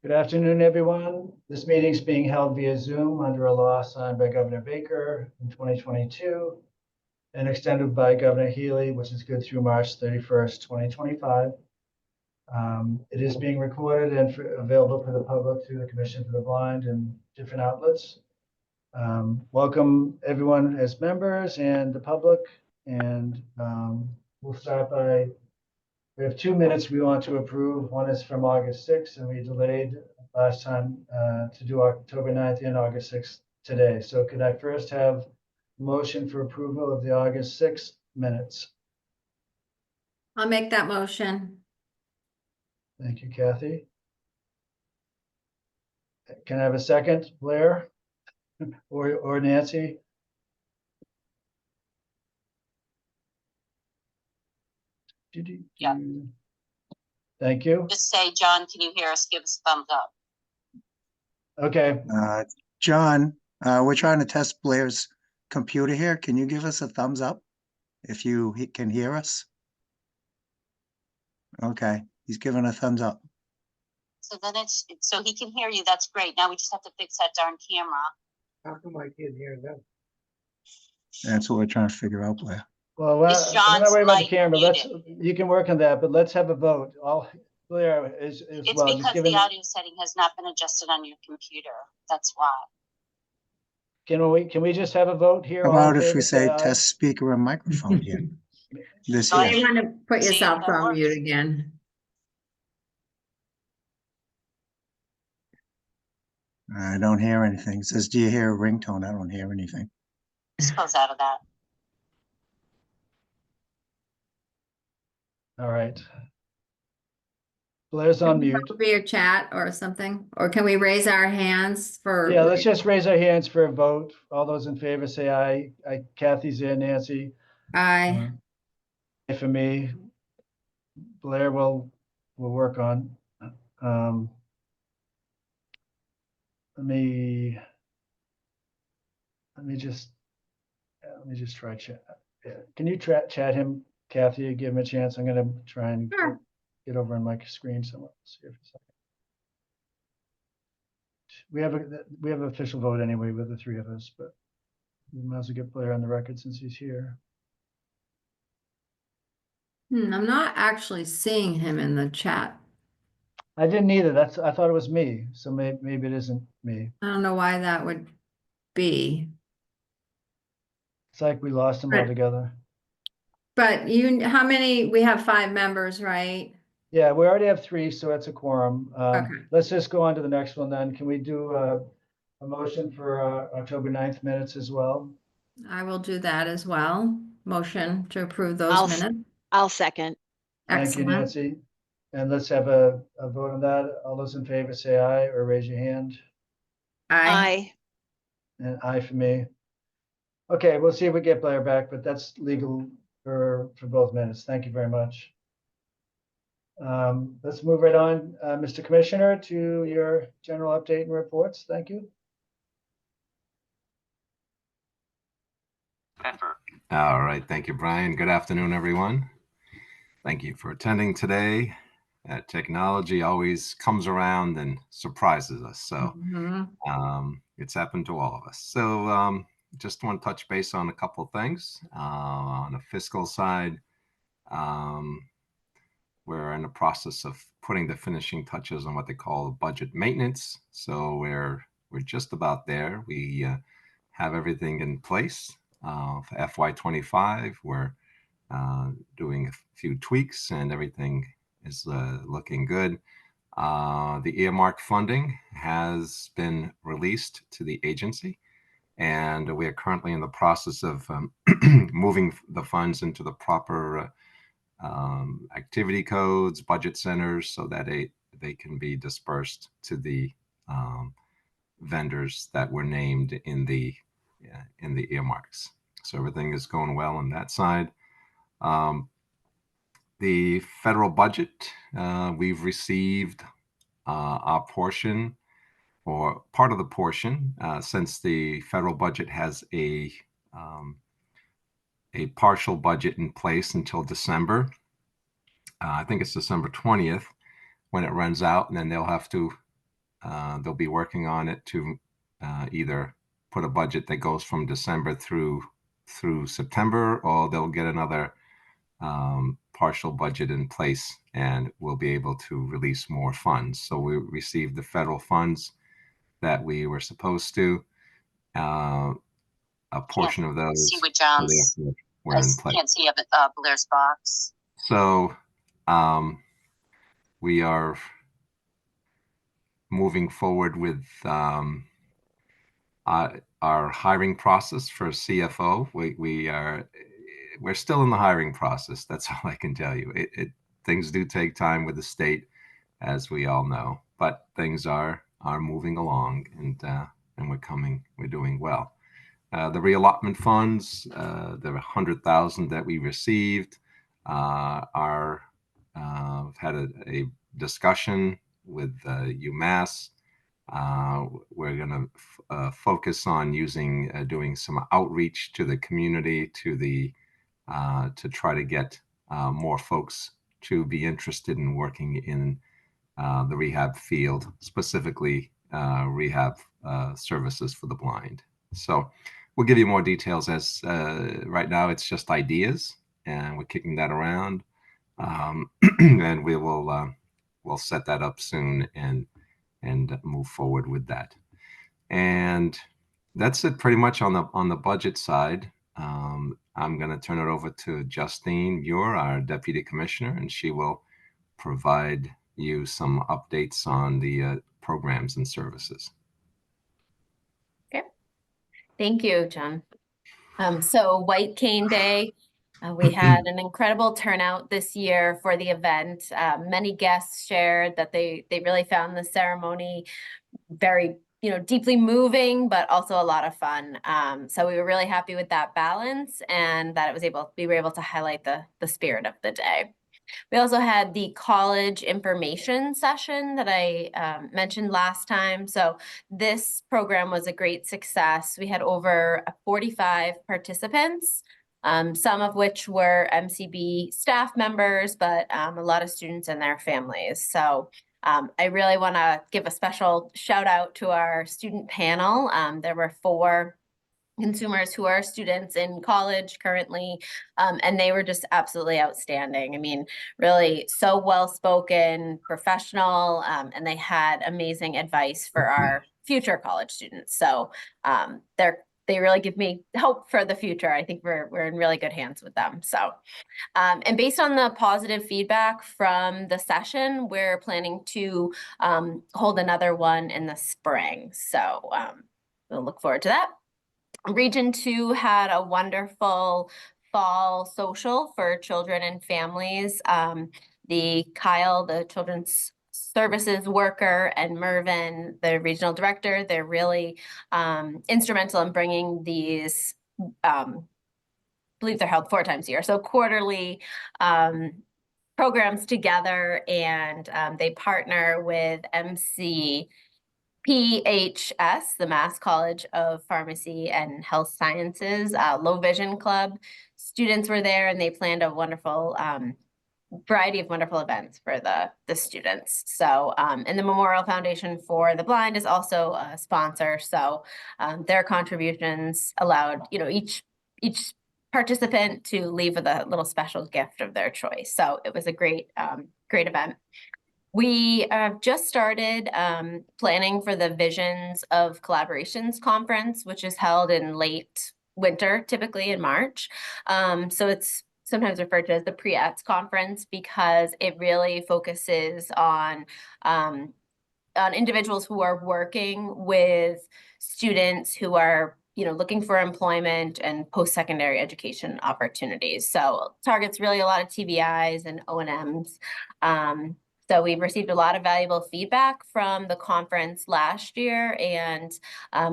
Good afternoon, everyone. This meeting is being held via Zoom under a law signed by Governor Baker in 2022 and extended by Governor Healy, which is good through March 31st, 2025. It is being recorded and available for the public through the Commission for the Blind and different outlets. Welcome everyone as members and the public. And we'll start by, we have 2 minutes we want to approve. One is from August 6th, and we delayed last time to do October 9th and August 6th today. So could I first have a motion for approval of the August 6th minutes? I'll make that motion. Thank you, Kathy. Can I have a second, Blair or Nancy? Yeah. Thank you. Just say, John, can you hear us? Give us a thumbs up. Okay. John, we're trying to test Blair's computer here. Can you give us a thumbs up if you can hear us? Okay, he's giving a thumbs up. So then so he can hear you. That's great. Now we just have to fix that darn camera. How come I can't hear them? That's what we're trying to figure out, Blair. Well, Is I'm not John's worried about the mic camera. muted? You can work on that, but let's have a vote. Blair is It's well. because the audio setting has not been adjusted on your computer. That's why. Can we just have a vote here? How All in about if favor, we say aye. test speaker and microphone here? This Oh, You here. want to put See, yourself that on works. mute again. I don't hear anything. It says, do you hear a ringtone? I don't hear anything. Just close out of that. All right. Blair's on mute. Via chat or something, or can we raise our hands for? Yeah, let's just raise our hands for a vote. All those in favor say aye. Kathy's in, Nancy. Aye. Aye for me. Blair will work on. Let me just try chat. Yeah. Can you chat him, Kathy? Give him a chance. I'm gonna try and Sure. get over on my screen somewhere. Let's see if it's we have an official vote anyway with the three of us, but we might as well get Blair on the record since he's here. I'm not actually seeing him in the chat. I didn't either. I thought it was me. So maybe it isn't me. I don't know why that would be. It's like we lost him Right. altogether. But how many? We have 5 members, right? Yeah, we already have 3, so that's a quorum. Okay. Let's just go on to the next one then. Can we do a motion for October 9th minutes as well? I will do that as well. Motion to approve those minutes. I'll second. Thank you, Excellent. Nancy. And let's have a vote on that. All those in favor say aye or raise your hand. Aye. And aye for me. Okay, we'll see if we get Blair back, but that's legal for both minutes. Thank you very much. Let's move right on, Mr. Commissioner, to your general update and reports. Thank you. All right. Thank you, Brian. Good afternoon, everyone. Thank you for attending today. Technology always comes around and surprises us. So it's happened to all of us. So just want to touch base on a couple of things. On the fiscal side, we're in the process of putting the finishing touches on what they call budget maintenance. So we're just about there. We have everything in place for FY25. We're doing a few tweaks and everything is looking good. The earmark funding has been released to the agency, and we are currently in the process of moving the funds into the proper activity codes, budget centers, so that they can be dispersed to the vendors that were named in the earmarks. So everything is going well on that side. The federal budget, we've received our portion, or part of the portion, since the federal budget has a partial budget in place until December. I think it's December 20th when it runs out, and then they'll have to they'll be working on it to either put a budget that goes from December through September, or they'll get another partial budget in place, and we'll be able to release more funds. So we received the federal funds that we were supposed to. A portion of those See what John's, were in place. can't see Blair's box. So we are moving forward with our hiring process for CFO. We're still in the hiring process. That's all I can tell you. Things do take time with the state, as we all know, but things are moving along, and we're doing well. The reallotment funds, the 100,000 that we received, have had a discussion with UMass. We're going to focus on doing some outreach to the community, to try to get more folks to be interested in working in the rehab field, specifically rehab services for the blind. So we'll give you more details, as right now it's just ideas, and we're kicking that around, and we'll set that up soon and move forward with that. And that's it pretty much on the budget side. I'm going to turn it over to Justine Muir, our Deputy Commissioner, and she will provide you some updates on the programs and services. Okay. Thank you, John. So White Cane Day, we had an incredible turnout this year for the event. Many guests shared that they really found the ceremony very, deeply moving, but also a lot of fun. So we were really happy with that balance, and that we were able to highlight the spirit of the day. We also had the college information session that I mentioned last time. So this program was a great success. We had over 45 participants, some of which were MCB staff members, but a lot of students and their families. So I really want to give a special shout out to our student panel. There were 4 consumers who are students in college currently, and they were just absolutely outstanding. I mean, really so well-spoken, professional, and they had amazing advice for our future college students. So they really give me hope for the future. I think we're in really good hands with them. So, and based on the positive feedback from the session, we're planning to hold another one in the spring. So we'll look forward to that. Region 2 had a wonderful fall social for children and families. Kyle, the children's services worker, and Mervin, the regional director, they're really instrumental in bringing these, I believe they're held 4 times a year, so quarterly programs together, and they partner with PHS, the Mass College of Pharmacy and Health Sciences, Low Vision Club. Students were there, and they planned a wonderful variety of wonderful events for the students. So, and the Memorial Foundation for the Blind is also a sponsor. So their contributions allowed, each participant to leave with a little special gift of their choice. So it was a great event. We just started planning for the Visions of Collaborations Conference, which is held in late winter, typically in March. So it's sometimes referred to as the Pre-ETS conference, because it really focuses on individuals who are working with students who are looking for employment and post-secondary education opportunities. So targets really a lot of TBIs and O&Ms. So we've received a lot of valuable feedback from the conference last year, and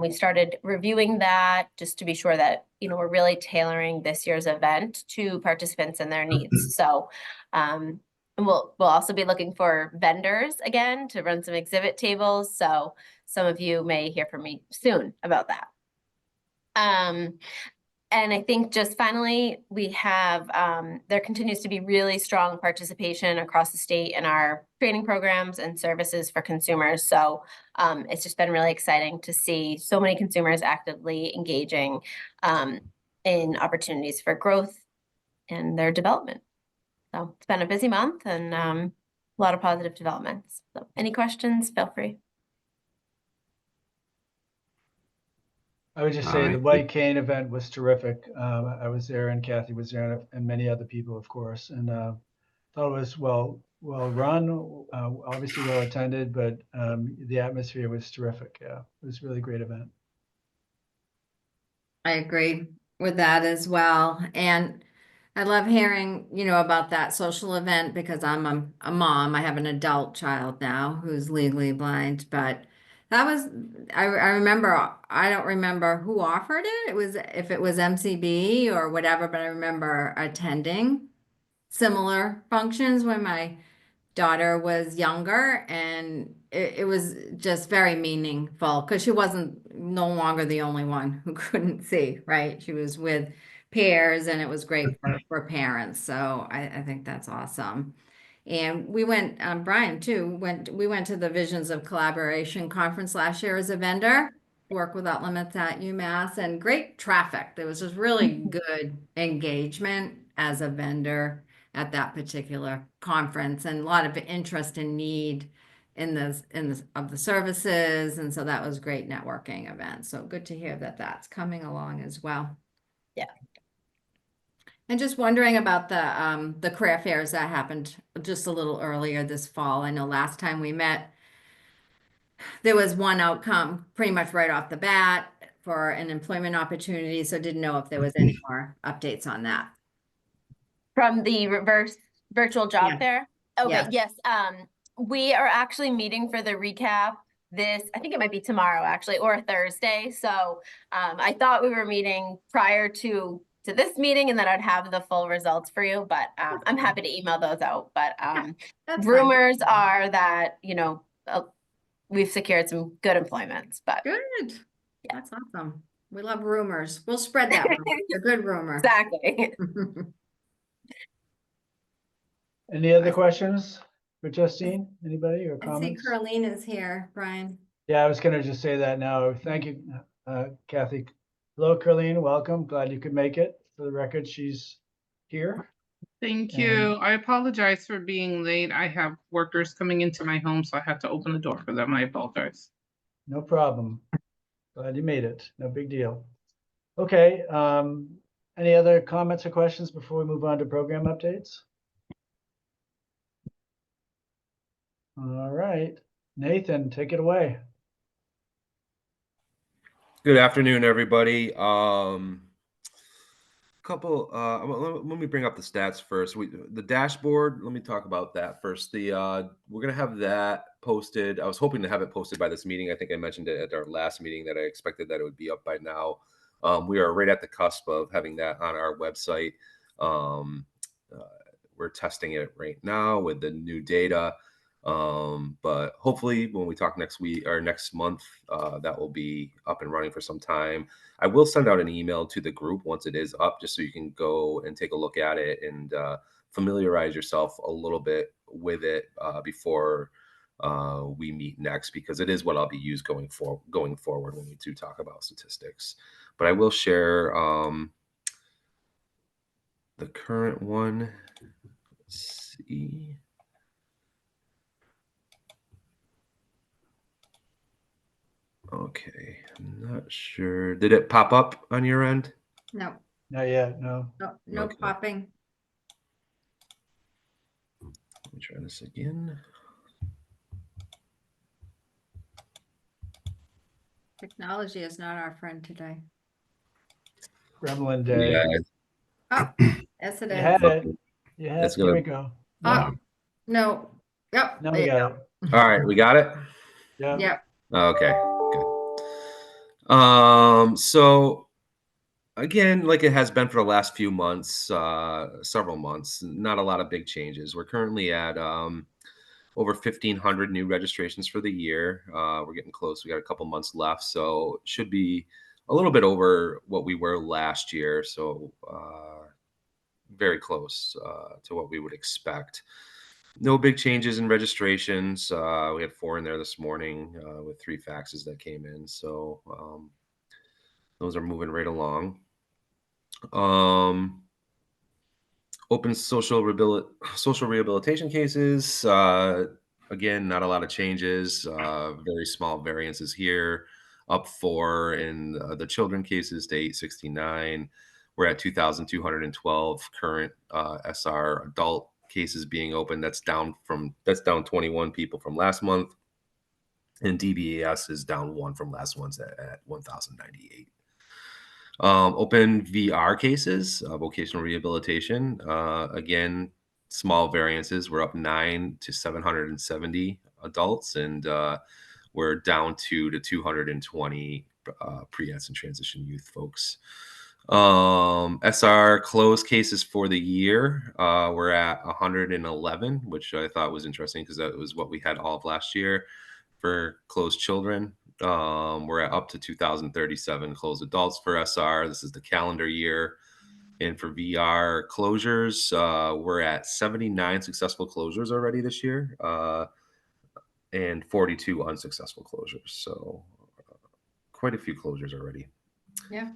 we started reviewing that just to be sure that we're really tailoring this year's event to participants and their needs. So and we'll also be looking for vendors again to run some exhibit tables. So some of you may hear from me soon about that. And I think just finally, we have, there continues to be really strong participation across the state in our training programs and services for consumers. So it's just been really exciting to see so many consumers actively engaging in opportunities for growth and their development. So it's been a busy month and a lot of positive developments. So any questions, feel free. I would just All say right. the White Cane event was terrific. I was there and Kathy was there and many other people, of course, and thought it was well run, obviously well attended, but the atmosphere was terrific. Yeah, it was a really great event. I agree with that as well. And I love hearing, about that social event because I'm a mom. I have an adult child now who's legally blind, but that was, I remember, I don't remember who offered it. It was, if it was MCB or whatever, but I remember attending similar functions when my daughter was younger, and it was just very meaningful because she wasn't no longer the only one who couldn't see, right? She was with peers and it was great for parents. So I think that's awesome. And we went, Brian too, we went to the Visions of Collaboration conference last year as a vendor, work without limits at UMass, and great traffic. There was just really good engagement as a vendor at that particular conference, and a lot of interest and need in of the services. And so that was a great networking event. So good to hear that that's coming along as well. Yeah. And just wondering about the career fairs that happened just a little earlier this fall. I know last time we met, there was one outcome pretty much right off the bat for an employment opportunity. So didn't know if there was any more updates on that. From the reverse virtual job Yeah. fair? Okay, Yeah. yes. We are actually meeting for the recap I think it might be tomorrow actually, or Thursday. So I thought we were meeting prior to this meeting and then I'd have the full results for you, but I'm happy to email those out. But That's fine. rumors are that, we've secured some good employments, but Good. Yeah. That's awesome. We love rumors. We'll spread that rumor. A good rumor. exactly. Any other questions for Justine? Anybody or I see comments? Carleen is here, Brian. Yeah, I was going to just say that now. Thank you, Kathy. Hello, Carleen. Welcome. Glad you could make it. For the record, she's here. Thank you. I apologize for being late. I have workers coming into my home, so I had to open the door for them. I apologize. No problem. Glad you made it. No big deal. Okay. Any other comments or questions before we move on to program updates? All right. Nathan, take it away. Good afternoon, everybody. Let me bring up the stats first. The dashboard, let me talk about that first. We're gonna have that posted. I was hoping to have it posted by this meeting. I think I mentioned it at our last meeting that I expected that it would be up by now. We are right at the cusp of having that on our website. We're testing it right now with the new data. But hopefully when we talk next week or next month, that will be up and running for some time. I will send out an email to the group once it is up, just so you can go and take a look at it and familiarize yourself a little bit with it before we meet next, because it is what I'll be used going forward when we do talk about statistics. But I will share the current one. Let's see. Okay, I'm not sure. Did it pop up on your end? No, Not yet. No. no Okay. popping. Let me try this again. Technology is not our friend today. Gremlin Day. Yeah, Oh, yes, it You is. had it. You had It's Here gonna- we go. Oh, no. Yep. Now there we you got it. All right, we got it. Yeah. Yep. Okay, good. So again, like it has been for the last few months, several months, not a lot of big changes. We're currently at over 1,500 new registrations for the year. We're getting close. We got a couple months left, so it should be a little bit over what we were last year. So very close to what we would expect. No big changes in registrations. We had 4 in there this morning with 3 faxes that came in. So those are moving right along. Open social rehabilitation cases. Again, not a lot of changes. Very small variances here. Up 4 in the children cases to 869. We're at 2,212 current SR adult cases being open. That's down 21 people from last month, and DBAS is down 1 from last month's at 1,098. Open VR cases, vocational rehabilitation. Again, small variances. We're up 9 to 770 adults, and we're down 2 to 220 pre-eds and transition youth folks. SR closed cases for the year, we're at 111, which I thought was interesting because that was what we had all of last year for closed children. We're at up to 2,037 closed adults for SR. This is the calendar year. And for VR closures, we're at 79 successful closures already this year, and 42 unsuccessful closures. So quite a few closures already. Yeah.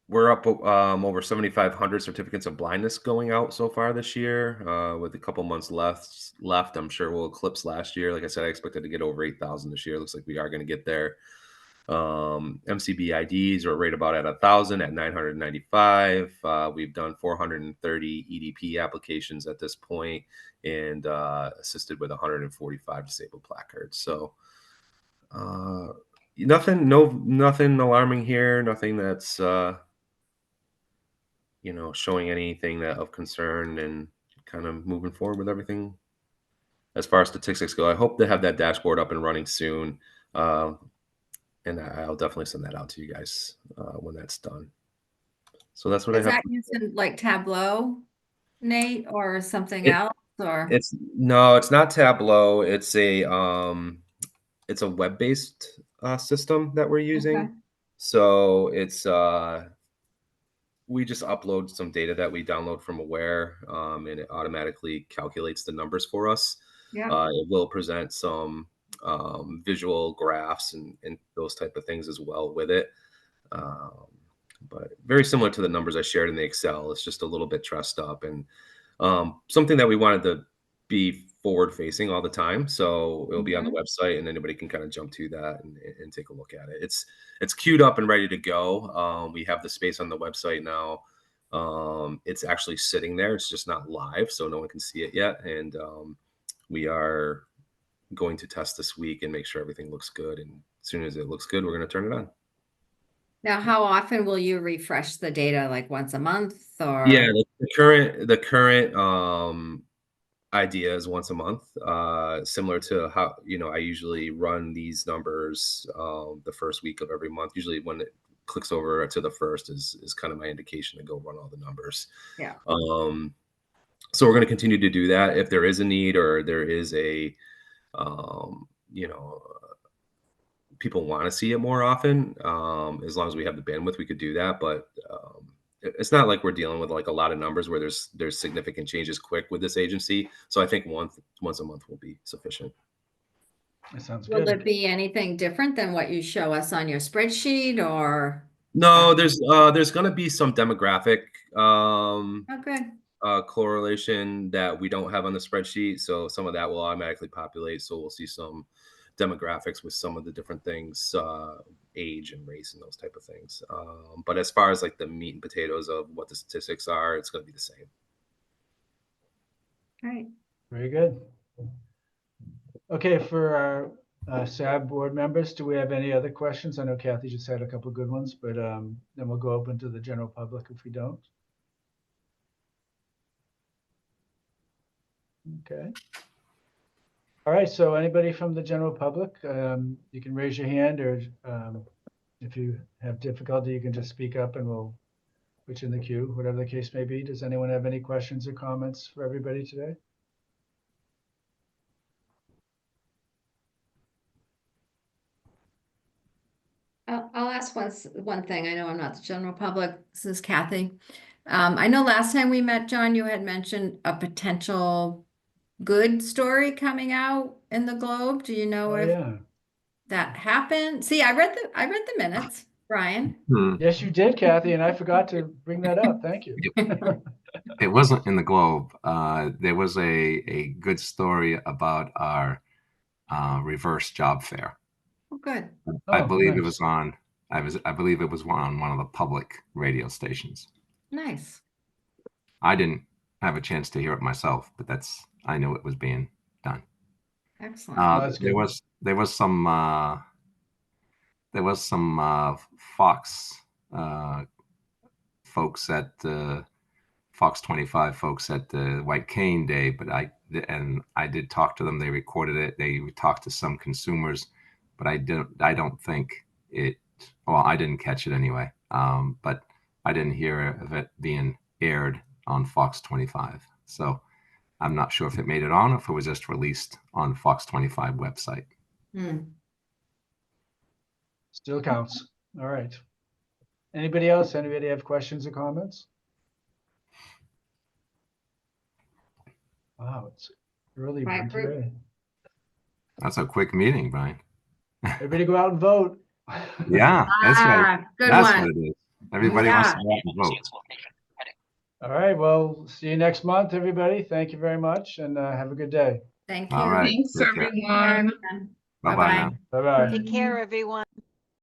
We're up over 7,500 certificates of blindness going out so far this year, with a couple months left. I'm sure we'll eclipse last year. Like I said, I expected to get over 8,000 this year. Looks like we are going to get there. MCB IDs are right about at 1,000 at 995. We've done 430 EDP applications at this point, and assisted with 145 disabled placards. So nothing alarming here. Nothing that's showing anything of concern, and kind of moving forward with everything as far as statistics go. I hope to have that dashboard up and running soon. And I'll definitely send that out to you guys when that's done. So that's what Is I have. that using like Tableau, Nate, or something else? Or It's not Tableau. It's a web-based system that we're using. Okay. So it's we just upload some data that we download from Aware, and it automatically calculates the numbers for us. Yeah. It will present some visual graphs and those type of things as well with it. But very similar to the numbers I shared in the Excel. It's just a little bit dressed up, and something that we wanted to be forward facing all the time. So it'll be on the website, and anybody can kind of jump to that and take a look at it. It's queued up and ready to go. We have the space on the website now. It's actually sitting there. It's just not live, so no one can see it yet. And we are going to test this week and make sure everything looks good. And as soon as it looks good, we're going to turn it on. Now, how often will you refresh the data? Like once a month, or? Yeah, the current idea is once a month, similar to how I usually run these numbers the first week of every month. Usually when it clicks over to the first is kind of my indication to go run all the numbers. Yeah. So we're going to continue to do that. If there is a need, or there is a people want to see it more often, as long as we have the bandwidth, we could do that. But it's not like we're dealing with like a lot of numbers where there's significant changes quick with this agency. So I think once a month will be sufficient. That sounds Will good. it be anything different than what you show us on your spreadsheet, or? No, there's going to be some demographic Okay. correlation that we don't have on the spreadsheet. So some of that will automatically populate. So we'll see some demographics with some of the different things, age and race and those type of things. But as far as like the meat and potatoes of what the statistics are, it's going to be the same. All right. Very good. Okay, for our SAB board members, do we have any other questions? I know Kathy just had a couple of good ones, but then we'll go open to the general public if we don't. Okay. All right, so anybody from the general public, you can raise your hand, or if you have difficulty, you can just speak up and we'll put you in the queue, whatever the case may be. Does anyone have any questions or comments for everybody today? one thing. I know I'm not the general public. This is Kathy. I know last time we met, John, you had mentioned a potential good story coming out in the Globe. Do you know Oh, if yeah. that happened? See, I read the minutes, Brian. Yes, you did, Kathy, and I forgot to bring that up. Thank you. It wasn't in the Globe. There was a good story about our reverse job fair. Oh, good. I Oh, believe it nice. was on. I believe it was on one of the public radio stations. Nice. I didn't have a chance to hear it myself, but I knew it was being done. Excellent. That's There good. was some Fox folks at Fox 25 folks at the White Cane Day, but I did talk to them. They recorded it. They talked to some consumers, but I don't think it. Well, I didn't catch it anyway. But I didn't hear of it being aired on Fox 25. So I'm not sure if it made it on, or if it was just released on Fox 25 website. Still counts. All right. Anybody else? Anybody have questions or comments? Wow, it's early Right, one group. today. That's a quick meeting, Brian. Everybody go out and vote. Yeah, that's right. Good That's one. what it is. Everybody wants to Yeah. go out and vote. All right, well, see you next month, everybody. Thank you very much, and have a good day. Thank you. All right. Thanks, Take care. everyone. Bye-bye now. Bye-bye. Take care, everyone.